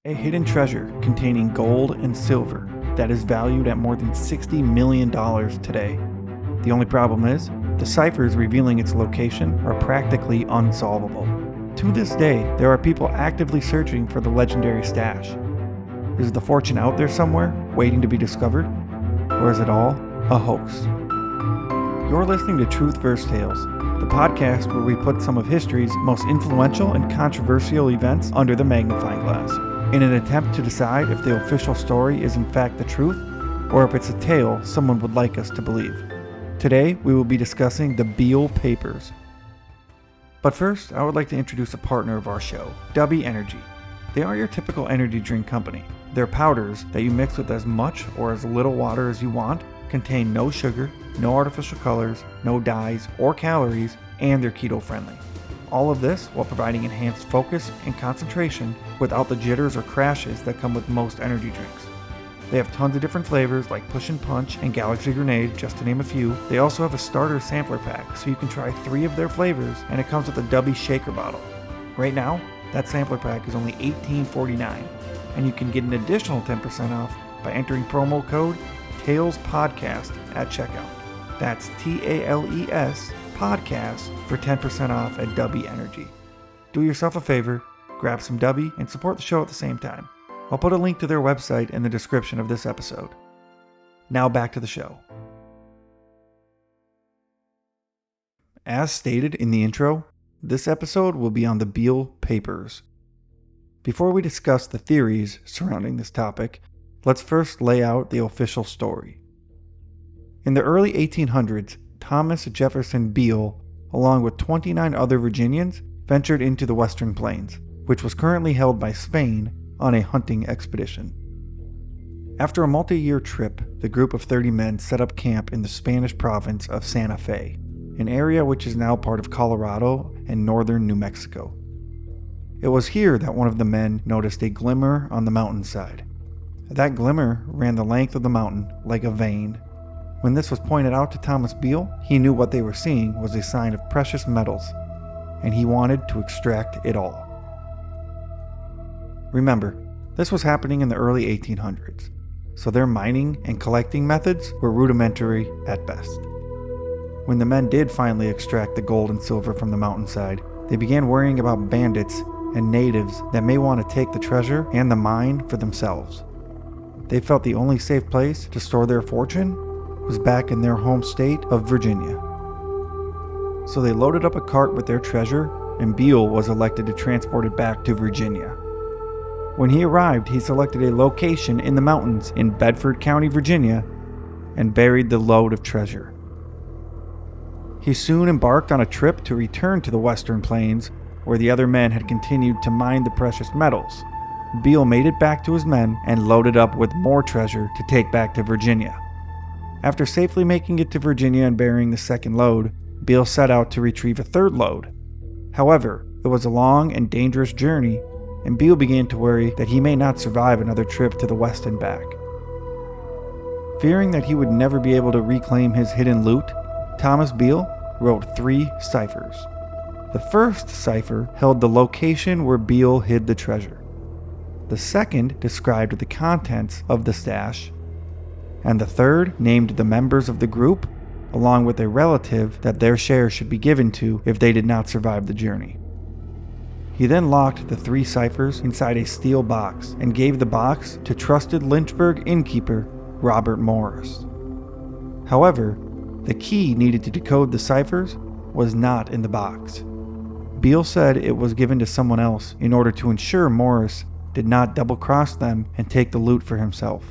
A hidden treasure containing gold and silver that is valued at more than $60 million today. The only problem is, the ciphers revealing its location are practically unsolvable. To this day, there are people actively searching for the legendary stash. Is the fortune out there somewhere, waiting to be discovered? Or is it all a hoax? You're listening to Truth vs. Tales, the podcast where we put some of history's most influential and controversial events under the magnifying glass, in an attempt to decide if the official story is in fact the truth, or if it's a tale someone would like us to believe. Today, we will be discussing the Beale Papers. But first, I would like to introduce a partner of our show, Dubby Energy. They are your typical energy drink company. Their powders that you mix with as much or as little water as you want contain no sugar, no artificial colors, no dyes or calories, and they're keto friendly. All of this while providing enhanced focus and concentration without the jitters or crashes that come with most energy drinks. They have tons of different flavors like Push and Punch and Galaxy Grenade, just to name a few. They also have a starter sampler pack, so you can try 3 of their flavors, and it comes with a Dubby shaker bottle. Right now, that sampler pack is only $18.49, and you can get an additional 10% off by entering promo code TALESPODCAST at checkout. That's TALES podcast for 10% off at Dubby Energy. Do yourself a favor, grab some Dubby, and support the show at the same time. I'll put a link to their website in the description of this episode. Now back to the show. As stated in the intro, this episode will be on the Beale Papers. Before we discuss the theories surrounding this topic, let's first lay out the official story. In the early 1800s, Thomas Jefferson Beale, along with 29 other Virginians, ventured into the Western Plains, which was currently held by Spain, on a hunting expedition. After a multi-year trip, the group of 30 men set up camp in the Spanish province of Santa Fe, an area which is now part of Colorado and northern New Mexico. It was here that one of the men noticed a glimmer on the mountainside. That glimmer ran the length of the mountain like a vein. When this was pointed out to Thomas Beale, he knew what they were seeing was a sign of precious metals, and he wanted to extract it all. Remember, this was happening in the early 1800s, so their mining and collecting methods were rudimentary at best. When the men did finally extract the gold and silver from the mountainside, they began worrying about bandits and natives that may want to take the treasure and the mine for themselves. They felt the only safe place to store their fortune was back in their home state of Virginia. So they loaded up a cart with their treasure, and Beale was elected to transport it back to Virginia. When he arrived, he selected a location in the mountains in Bedford County, Virginia, and buried the load of treasure. He soon embarked on a trip to return to the Western Plains, where the other men had continued to mine the precious metals. Beale made it back to his men and loaded up with more treasure to take back to Virginia. After safely making it to Virginia and burying the second load, Beale set out to retrieve a third load. However, it was a long and dangerous journey, and Beale began to worry that he may not survive another trip to the west and back. Fearing that he would never be able to reclaim his hidden loot, Thomas Beale wrote 3 ciphers. The first cipher held the location where Beale hid the treasure. The second described the contents of the stash, and the third named the members of the group, along with a relative that their share should be given to if they did not survive the journey. He then locked the 3 ciphers inside a steel box and gave the box to trusted Lynchburg innkeeper Robert Morris. However, the key needed to decode the ciphers was not in the box. Beale said it was given to someone else in order to ensure Morris did not double-cross them and take the loot for himself.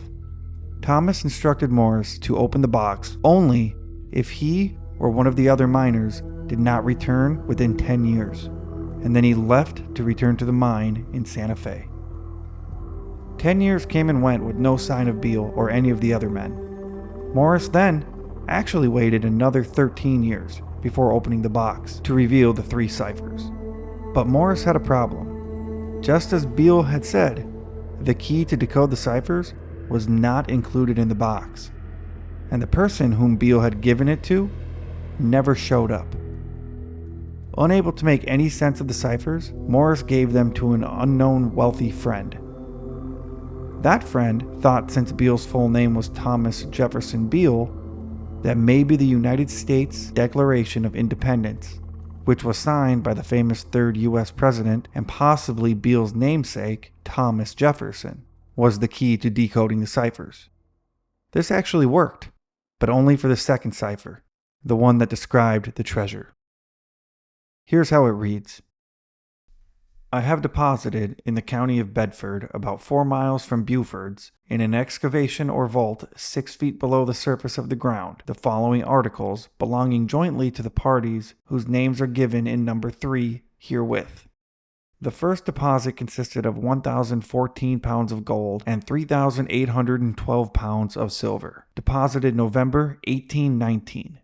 Thomas instructed Morris to open the box only if he or one of the other miners did not return within 10 years. And then he left to return to the mine in Santa Fe. 10 years came and went with no sign of Beale or any of the other men. Morris then actually waited another 13 years before opening the box to reveal the 3 ciphers. But Morris had a problem. Just as Beale had said, the key to decode the ciphers was not included in the box, and the person whom Beale had given it to never showed up. Unable to make any sense of the ciphers, Morris gave them to an unknown wealthy friend. That friend thought, since Beale's full name was Thomas Jefferson Beale, that maybe the United States Declaration of Independence, which was signed by the famous third U.S. president and possibly Beale's namesake, Thomas Jefferson, was the key to decoding the ciphers. This actually worked, but only for the second cipher, the one that described the treasure. Here's how it reads. I have deposited in the county of Bedford, about 4 miles from Beaufords, in an excavation or vault 6 feet below the surface of the ground, the following articles belonging jointly to the parties whose names are given in number 3 herewith. The first deposit consisted of 1,014 pounds of gold and 3,812 pounds of silver, deposited November 1819.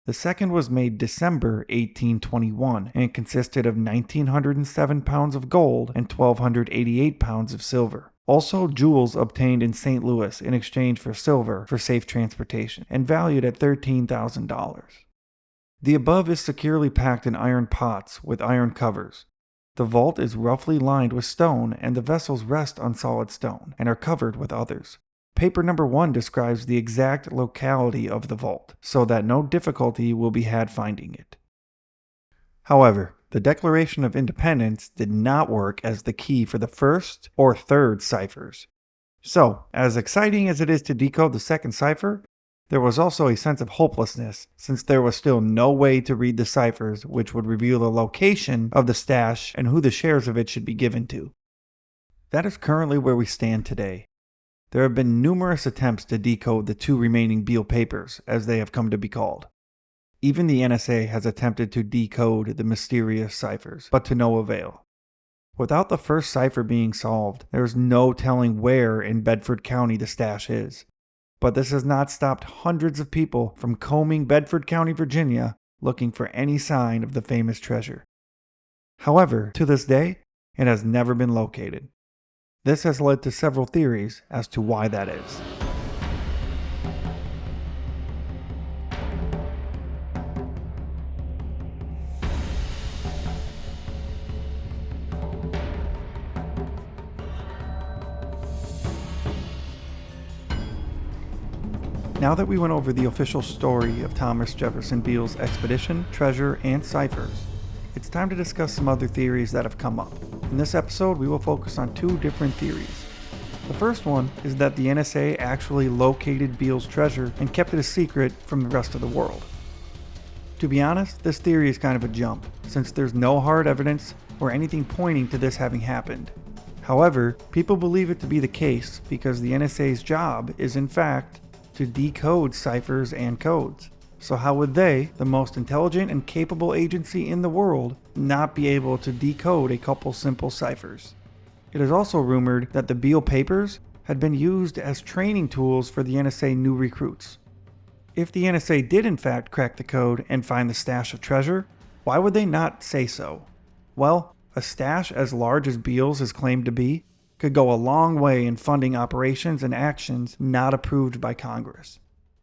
The second was made December 1821 and consisted of 1,907 pounds of gold and 1,288 pounds of silver. Also, jewels obtained in St. Louis in exchange for silver for safe transportation and valued at $13,000. The above is securely packed in iron pots with iron covers. The vault is roughly lined with stone, and the vessels rest on solid stone and are covered with others. Paper number 1 describes the exact locality of the vault, so that no difficulty will be had finding it. However, the Declaration of Independence did not work as the key for the first or third ciphers. So, as exciting as it is to decode the second cipher, there was also a sense of hopelessness, since there was still no way to read the ciphers which would reveal the location of the stash and who the shares of it should be given to. That is currently where we stand today. There have been numerous attempts to decode the 2 remaining Beale papers, as they have come to be called. Even the NSA has attempted to decode the mysterious ciphers, but to no avail. Without the first cipher being solved, there is no telling where in Bedford County the stash is. But this has not stopped hundreds of people from combing Bedford County, Virginia, looking for any sign of the famous treasure. However, to this day, it has never been located. This has led to several theories as to why that is. Now that we went over the official story of Thomas Jefferson Beale's expedition, treasure, and ciphers, it's time to discuss some other theories that have come up. In this episode, we will focus on 2 different theories. The first one is that the NSA actually located Beale's treasure and kept it a secret from the rest of the world. To be honest, this theory is kind of a jump, since there's no hard evidence or anything pointing to this having happened. However, people believe it to be the case because the NSA's job is in fact to decode ciphers and codes. So how would they, the most intelligent and capable agency in the world, not be able to decode a couple simple ciphers? It is also rumored that the Beale papers had been used as training tools for the NSA new recruits. If the NSA did in fact crack the code and find the stash of treasure, why would they not say so? Well, a stash as large as Beale's is claimed to be could go a long way in funding operations and actions not approved by Congress.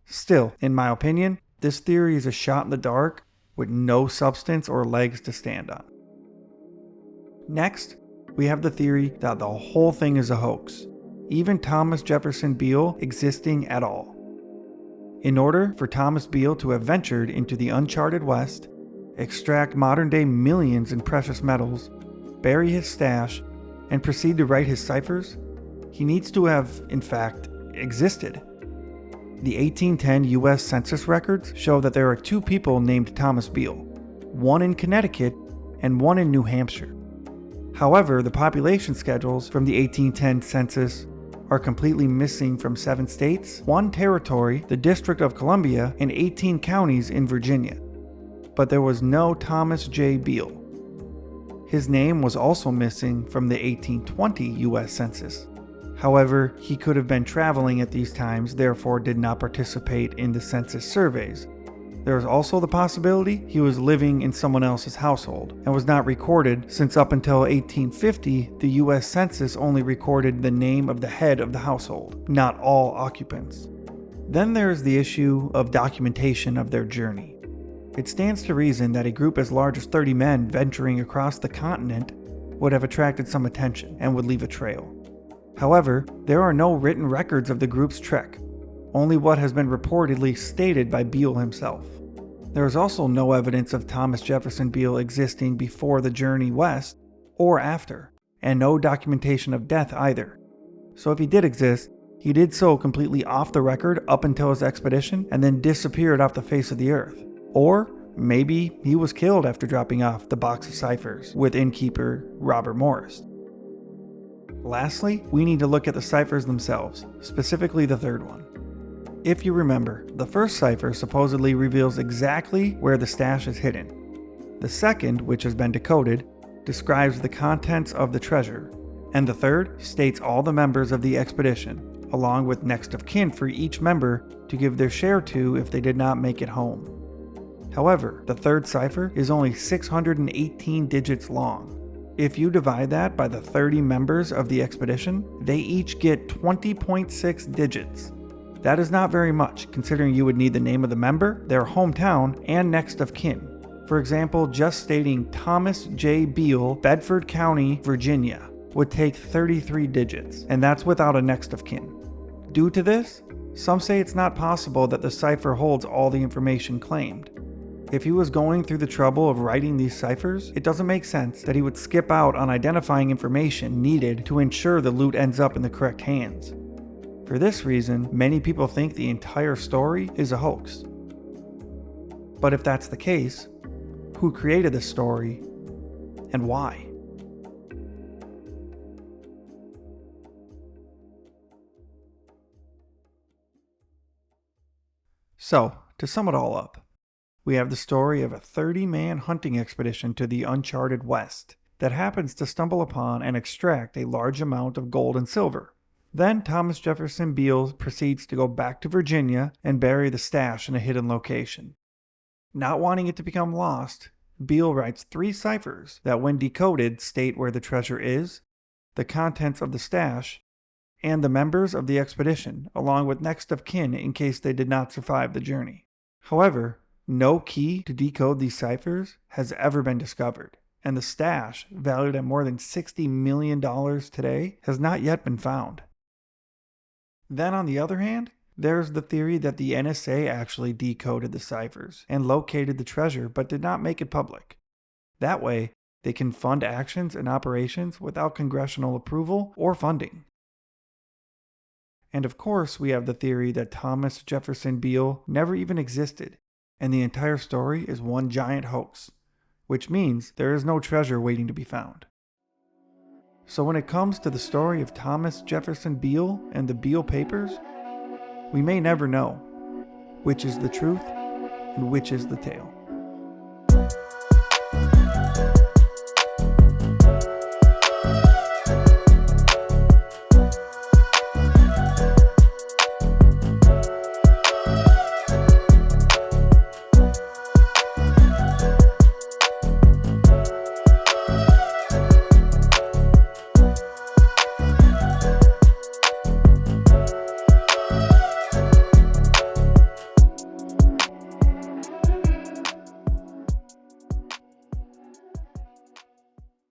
Still, in my opinion, this theory is a shot in the dark with no substance or legs to stand on. Next, we have the theory that the whole thing is a hoax, even Thomas Jefferson Beale existing at all. In order for Thomas Beale to have ventured into the uncharted West, extract modern-day millions in precious metals, bury his stash, and proceed to write his ciphers, he needs to have, in fact, existed. The 1810 U.S. Census records show that there are 2 people named Thomas Beale, one in Connecticut and one in New Hampshire. However, the population schedules from the 1810 census are completely missing from 7 states, 1 territory, the District of Columbia, and 18 counties in Virginia. But there was no Thomas J. Beale. His name was also missing from the 1820 U.S. Census. However, he could have been traveling at these times, therefore did not participate in the census surveys. There is also the possibility he was living in someone else's household and was not recorded, since up until 1850, the U.S. Census only recorded the name of the head of the household, not all occupants. Then there is the issue of documentation of their journey. It stands to reason that a group as large as 30 men venturing across the continent would have attracted some attention and would leave a trail. However, there are no written records of the group's trek, only what has been reportedly stated by Beale himself. There is also no evidence of Thomas Jefferson Beale existing before the journey west or after, and no documentation of death either. So if he did exist, he did so completely off the record up until his expedition and then disappeared off the face of the earth. Or maybe he was killed after dropping off the box of ciphers with innkeeper Robert Morris. Lastly, we need to look at the ciphers themselves, specifically the third one. If you remember, the first cipher supposedly reveals exactly where the stash is hidden. The second, which has been decoded, describes the contents of the treasure. And the third states all the members of the expedition, along with next of kin for each member to give their share to if they did not make it home. However, the third cipher is only 618 digits long. If you divide that by the 30 members of the expedition, they each get 20.6 digits. That is not very much, considering you would need the name of the member, their hometown, and next of kin. For example, just stating Thomas J. Beale, Bedford County, Virginia, would take 33 digits, and that's without a next of kin. Due to this, some say it's not possible that the cipher holds all the information claimed. If he was going through the trouble of writing these ciphers, it doesn't make sense that he would skip out on identifying information needed to ensure the loot ends up in the correct hands. For this reason, many people think the entire story is a hoax. But if that's the case, who created the story and why? So, to sum it all up, we have the story of a 30-man hunting expedition to the uncharted West that happens to stumble upon and extract a large amount of gold and silver. Then Thomas Jefferson Beale proceeds to go back to Virginia and bury the stash in a hidden location. Not wanting it to become lost, Beale writes 3 ciphers that when decoded state where the treasure is, the contents of the stash, and the members of the expedition, along with next of kin in case they did not survive the journey. However, no key to decode these ciphers has ever been discovered, and the stash, valued at more than $60 million today, has not yet been found. Then on the other hand, there's the theory that the NSA actually decoded the ciphers and located the treasure but did not make it public. That way, they can fund actions and operations without congressional approval or funding. And of course, we have the theory that Thomas Jefferson Beale never even existed, and the entire story is one giant hoax, which means there is no treasure waiting to be found. So when it comes to the story of Thomas Jefferson Beale and the Beale Papers, we may never know which is the truth and which is the tale.